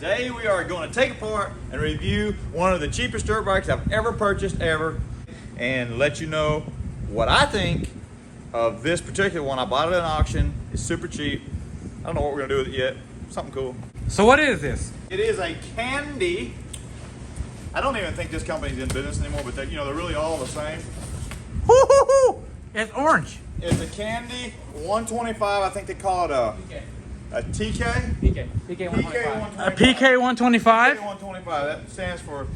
Today we are going to take apart and review one of the cheapest dirt bikes I've ever purchased and let you know what I think of this particular one. I bought it at an auction. It's super cheap. I don't know what we're gonna do with it yet. Something cool. So what is this? It is a Candy. I don't even think this company's in business anymore, but they, they're really all the same. It's orange. It's a Candy 125. I think they call it a TK? PK 125. A PK 125? PK 125. That stands for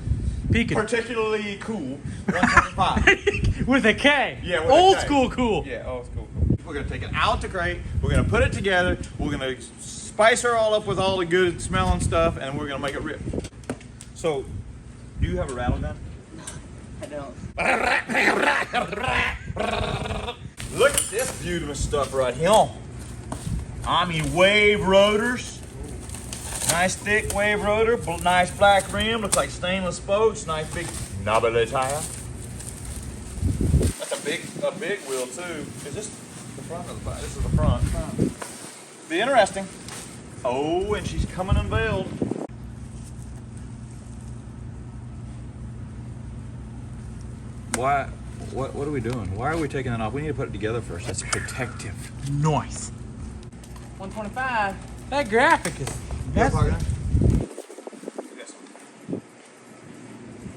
PK. particularly cool 125. With a K. Yeah, with old a K. school cool. Yeah, old school cool. We're gonna take it out the crate. We're gonna put it together. We're gonna spice her all up with all the good smelling stuff, and we're gonna make it rip. So, do you have a rattle gun? I don't. Look at this beautiful stuff right here. I mean, wave rotors. Nice thick wave rotor, nice black rim, looks like stainless spokes, nice big knobbly tire. That's a big wheel too. Is this the front of the bike? This is the front. Be interesting. Oh, and she's coming unveiled. Why? What are we doing? Why are we taking that off? We need to put it together first. That's protective. Nice. 125. That graphic is. Yes. That's,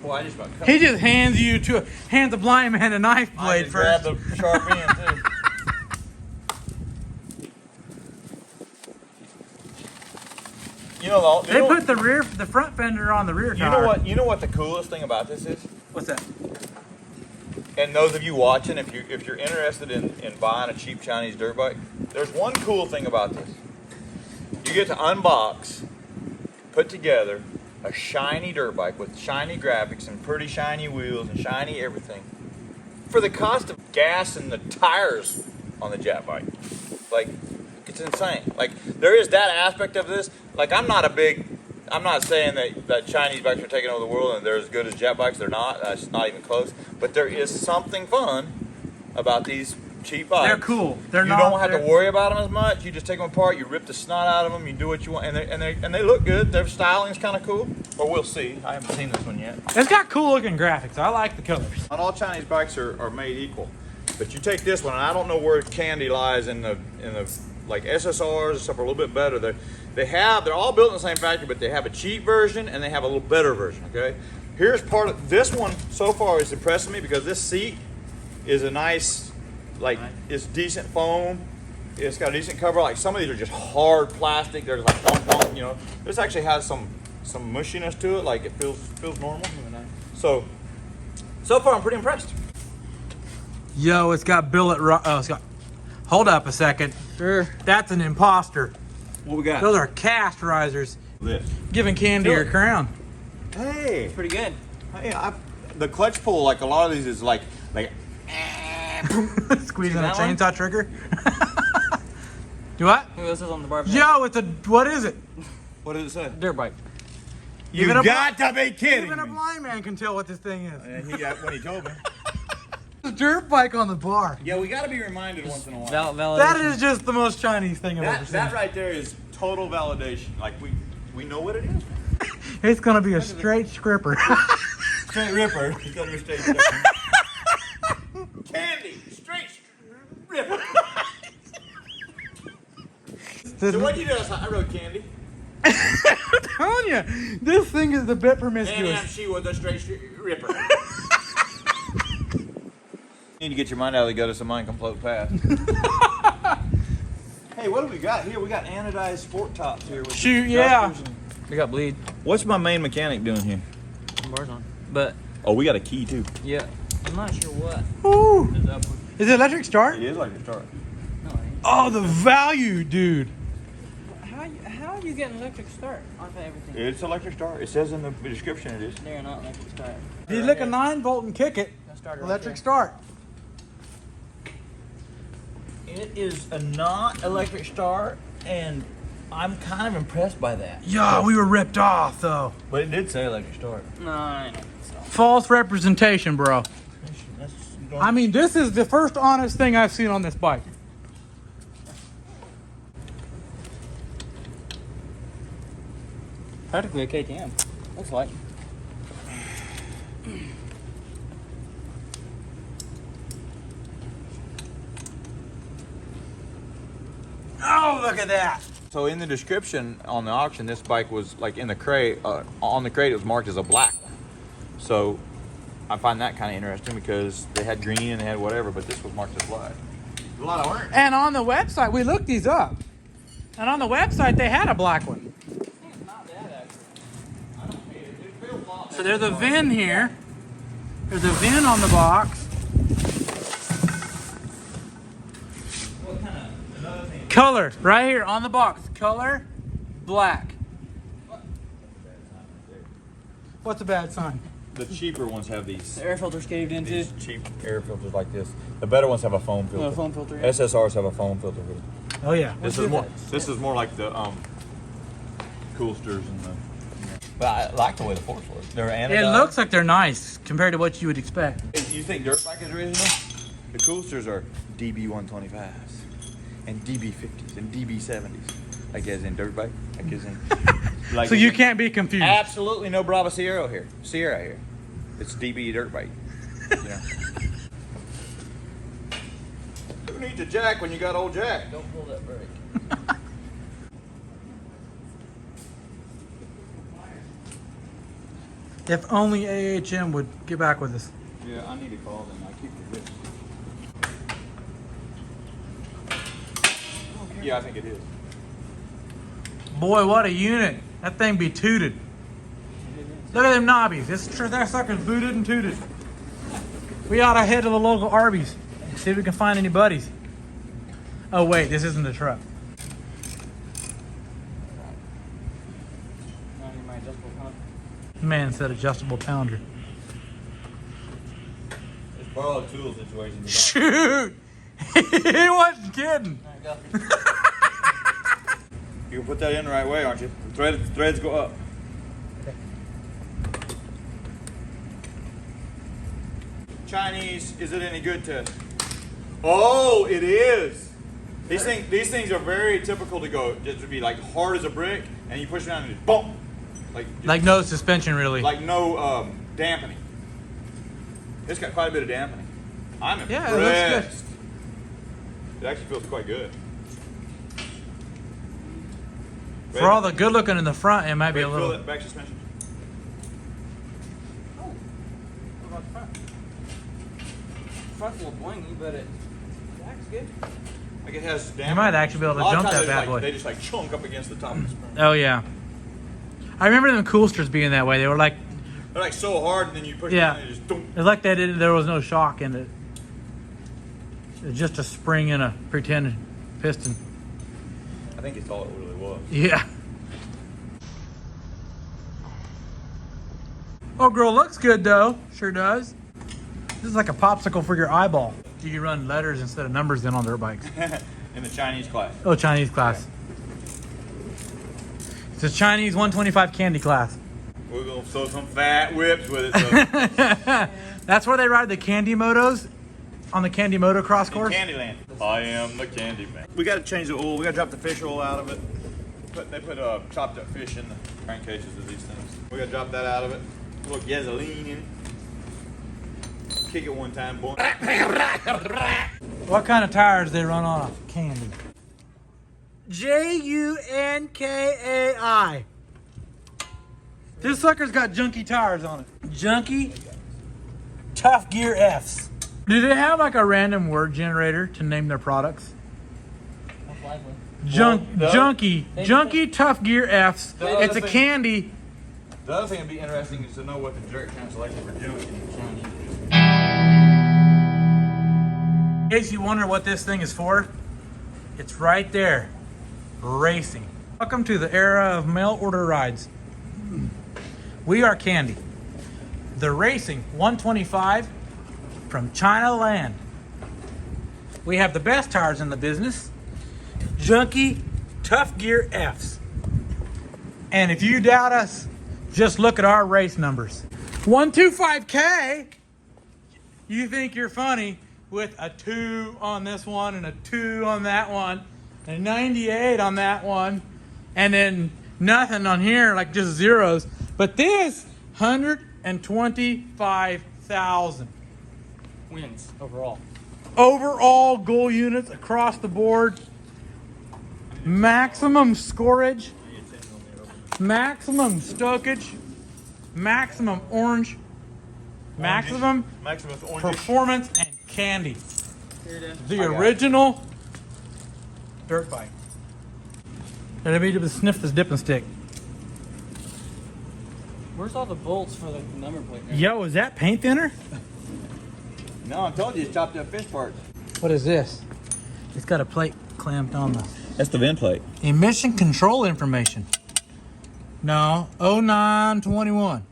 Boy, I just about cut. he just hands the blind man a knife I blade just grabbed first. the sharp end too. They put the front fender on the rear tire. You know what the coolest thing about this is? What's that? And those of you watching, if you're interested in buying a cheap Chinese dirt bike, there's one cool thing about this. You get to unbox, put together a shiny dirt bike with shiny graphics and pretty shiny wheels and shiny everything for the cost of gas and the tires on the Jet bike. Like, it's insane. Like, there is that aspect of this. Like, I'm not saying that Chinese bikes are taking over the world and they're as good as Jet bikes. They're not. That's not even close. But there is something fun about these cheap bikes. They're cool. You don't have to worry about them as much. You just take them apart. You rip the snot out of them. You do what you want, and they look good. Their styling's kind of cool. Or we'll see. I haven't seen this one yet. It's got cool looking graphics. I like the colors. Not all Chinese bikes are made equal, but you take this one, and I don't know where Candy lies in the like SSRs and stuff are a little bit better. They're all built in the same factory, but they have a cheap version and they have a little better version. Okay, here's part of this one. So far is impressing me because this seat is a nice, it's decent foam. It's got a decent cover. Like some of these are just hard plastic. They're like bump. This actually has some mushiness to it. Like it feels normal. So far I'm pretty impressed. Yo, it's got billet. It's got. Hold up a second. Sure. That's an imposter. What we got? Those are cast risers. This. Giving Candy her crown. Hey. Pretty good. Hey, the clutch pull, like a lot of these, is like Squeezing a that one? chainsaw trigger. Do what? Who else is on the bar? Yo, what is it? what does it say? Dirt bike. You Even a got to be kidding Even a me. blind man can tell what this thing is. And he got when he told me. It's a dirt bike on the bar. Yeah, we got to be reminded once in a while. Validation. That is just the most Chinese thing I've ever seen. That right there is total validation. Like we know what it is. It's gonna be a straight scripper. Straight ripper. It's gonna be straight ripper. Candy, straight ripper. So what you do? I wrote Candy. I'm telling you, this thing is a bit promiscuous. And she was a straight ripper. You need to get your mind out of the gutter so mine can float past. Hey, what do we got here? We got anodized sport tops here. With Shoot, yeah. We got bleed. What's my main mechanic doing here? Bars on. But Oh, we got a key too. yeah, I'm not sure what Ooh. is up with. Is it electric start? It is like a start. No, it ain't. Oh, the value, dude. How are you getting electric start on everything? It's electric start. It says in the description it is. They're not electric start. If you lick a 9-volt and kick it, That started right electric there. start. It is a not electric start, and I'm kind of impressed by that. Yeah, we were ripped off though. But it did say electric start. No, I know. False representation, bro. That's I mean, this is the first honest thing I've seen on this bike. Practically a KTM. Looks like. Oh, look at that! So in the description on the auction, this bike was like in the crate. On the crate, it was marked as a black one. So I find that kind of interesting because they had green and they had whatever, but this was marked as black. A lot of orange. And on the website, we looked these up. And on the website, they had a black one. So there's a VIN here. There's a VIN on the box. Color, right here on the box. Color, black. What's a bad sign? The cheaper ones have these. The air filter's caved in too. These cheap air filters like this. The better ones have a foam filter. No, foam filter. Yeah. SSRs have a foam filter with it. Oh yeah. This is more like the Coolsters and the. But I like the way the forks work. They're It anodized. looks like they're nice compared to what you would expect. You think Dirtbike is original? The Coolsters are DB125s and DB50s and DB70s. Like as in Dirtbike. Like as in. Like So you can't be confused. Absolutely no Bravo Sierra here. It's DB Dirtbike. Yeah. Who needs a jack when you got old Jack? Don't pull that brake. If only AHM would get back with us. Yeah, I need to call them. I keep forgetting. Yeah, I think it is. Boy, what a unit. That thing be tooted. Look at them knobbies. That sucker's booted and tooted. We ought to head to the local Arby's and see if we can find any buddies. Oh wait, this isn't the truck. Man said adjustable pounder. It's borrowed tool situation. Shoot! He wasn't kidding. You can put that in the right way, aren't you? The threads go up. Chinese, is it any good to? Oh, it is. These things are very typical to go just to be like hard as a brick, and you push it down and just boom, Like no suspension really. like no dampening. It's got quite a bit of dampening. I'm impressed. Yeah, it looks It actually feels quite good. For all the good looking in the front, it might be a Feel little. that back suspension. Front's a little boingy, but it back's good. Like it has dampening. You might actually be able to A lot of jump times that bad boy. They just like chunk up against the top of the spring. Oh yeah. I remember them Coolsters being that way. They were like, They're like so hard, and then you push Yeah. it down and it just dunk. it's like they didn't. There was no shock in it. It's just a spring in a pretend piston. I think it's all it really was. Yeah. Oh, girl, looks good though. Sure does. This is like a popsicle for your eyeball. Do you run letters instead of numbers then on dirt bikes? In the Chinese class. Oh, Chinese class. It's a Chinese 125 candy class. We're gonna throw some fat whips with it. So. That's where they ride the candy motos on the candy motocross In course. Candyland. I am the candy man. We gotta change the oil. We gotta drop the fish oil out of it. They put chopped up fish in the crankcases of these things. We gotta drop that out of it. A little gasoline in it. Kick it one time, boy. What kind of tires do they run on a candy? Junkai. This sucker's got junky tires on it. Junky Tough Gear Fs. Do they have like a random word generator to name their products? Most likely. Junky Tough Gear Fs. The other It's a thing- candy. The other thing that'd be interesting is to know what the jerk translation for junk in Chinese is. In case you wonder what this thing is for, it's right there. Racing. Welcome to the era of mail order rides. We are Candy. The Racing 125 from China Land. We have the best tires in the business. Junky Tough Gear Fs. And if you doubt us, just look at our race numbers. 125K. You think you're funny with a 2 on this one and a 2 on that one and a 98 on that one and then nothing on here, like just zeros. But this, 125,000. Wins overall. Overall goal units across the board. Maximum scorage. Maximum stokage. Maximum orange. Maximum orange. performance and candy. Here it is. The original dirt bike. Let me just sniff this dipping stick. Where's all the bolts for the number plate? Yo, is that paint thinner? No, I told you it's chopped up fish parts. What is this? It's got a plate clamped on the That's the vent plate. emission control information. No, 0921.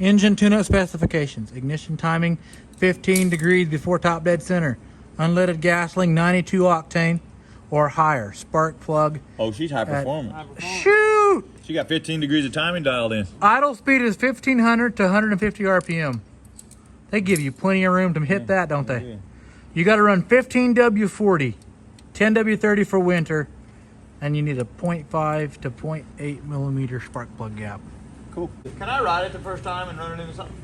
Engine tune-up specifications. Ignition timing 15 degrees before top dead center. Unleaded gasoline 92 octane or higher. Spark plug. Oh, she's high performance. Shoot! She got 15 degrees of timing dialed in. Idle speed is 1500 to 150 RPM. They give you plenty of room to hit that, don't they? Yeah. You got to run 15W40, 10W30 for winter, and you need a 0.5 to 0.8 millimeter spark plug gap. Cool. Can I ride it the first time and run it into something?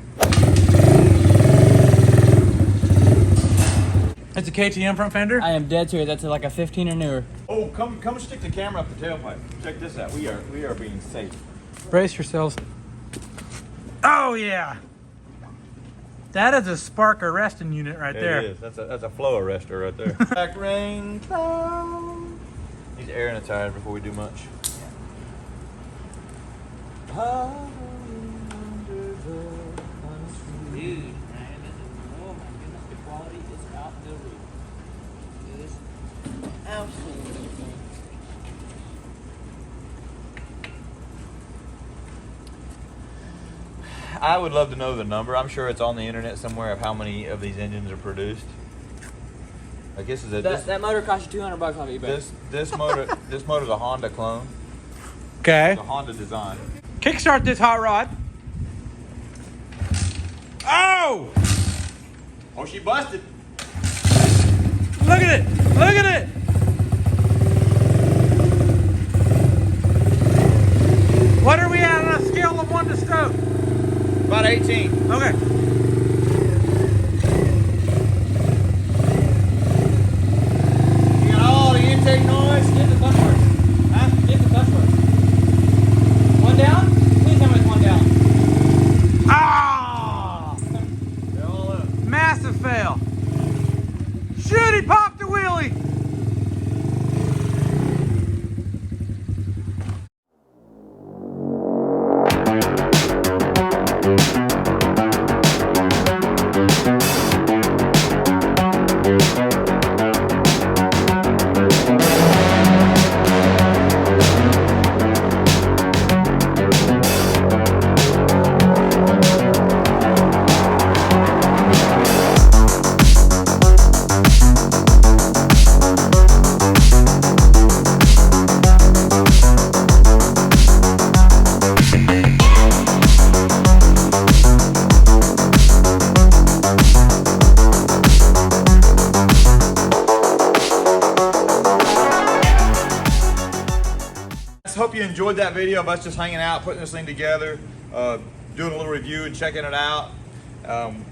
It's a KTM front fender. I am dead serious. That's like a 15 or newer. Oh, come stick the camera up the tailpipe. Check this out. We are being safe. Brace yourselves. Oh yeah, that is a spark arresting unit right there. It is. That's a flow arrestor right there. Back rain cloud. Needs air in the tires before we do much. Dude, man, oh my goodness, the quality is out the roof. It is absolutely insane. I would love to know the number. I'm sure it's on the internet somewhere of how many of these engines are produced. I guess is it That motor cost you $200 on eBay. this motor's a Honda clone. Okay. It's a Honda design. Kickstart this hot rod. Oh! Oh, she busted. Look at it! Look at it! What are we at on a scale of 1 to stroke? About 18. Okay. You got all the intake noise. Get the clutch works. Huh? Get the clutch works. One down? Please tell me it's one down. Ah! They're all up. Massive fail. Shoot, he popped a wheelie. Hope you enjoyed that video of us just hanging out, putting this thing together, doing a little review and checking it out.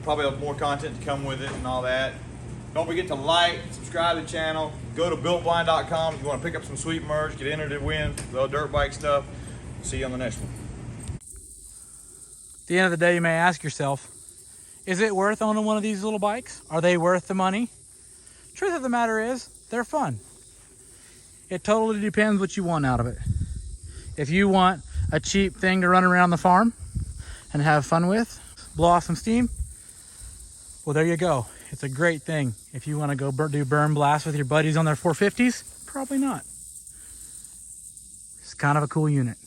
Probably have more content to come with it and all that. Don't forget to like, subscribe to the channel. Go to builtblind.com if you want to pick up some sweet merch, get entered to win the dirt bike stuff. See you on the next one. At the end of the day, you may ask yourself, is it worth owning one of these little bikes? Are they worth the money? Truth of the matter is, they're fun. It totally depends what you want out of it. If you want a cheap thing to run around the farm and have fun with, blow off some steam, well, there you go. It's a great thing. If you want to go do burn blast with your buddies on their 450s, probably not. It's kind of a cool unit.